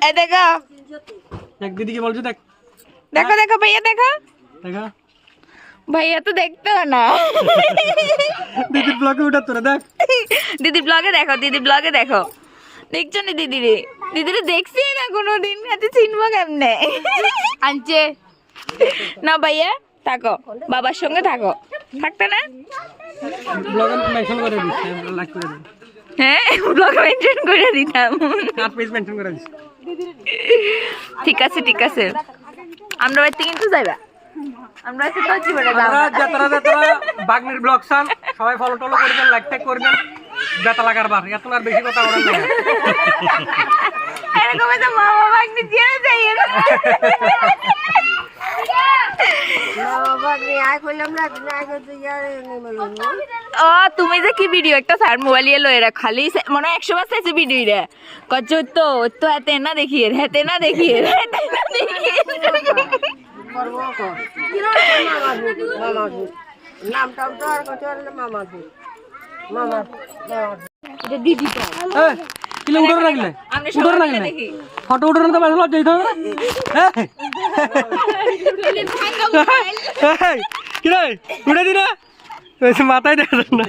এই দেখো দেখ দিদি কি বলছো দেখ দেখো দেখো ভাইয়া দেখো দেখা ভাইয়া তো দেখতে না দিদির ব্লগে উঠা তোরা দেখ দিদি ব্লগে দেখো দিদি ব্লগে দেখো দেখছো না দিদিরে দিদিরে দেখছি না কোনোদিন হাতে চিনবো কেমনে আনছে না ভাইয়া থাকো বাবার সঙ্গে থাকো থাকতে না ব্লগে মেনশন করে দিস লাইক করে দিস হ্যাঁ ব্লগে মেনশন করে দিতাম আর পেজ মেনশন করে দিস ঠিক আছে ঠিক আছে আমরা বাড়িতে কিন্তু যাইবা আমরা তো জীবনে আপনারা যারা বাগনির ব্লগ চান সবাই ফলো টলো করবেন লাইক টাইক করবেন বেতা লাগার বার এত আর বেশি কথা বলেন না এরকম তো মামা বাগনি দিয়ে যাই ও তুমি যে কি ভিডিও একটা স্যার মোবাইল ইয়ে লয়ে রাখ খালি মনে 100 বার চাইছে ভিডিও রে কচ্ছ তো তো এতে না দেখিয়ে হেতে না দেখিয়ে দিদি কিলে উড়ে রাখলে উড়ে রাখলে ফটো উড়ে রাখতে পারছ লজ্জা দিতে কি রে উড়ে দি না মাথায় দেখা না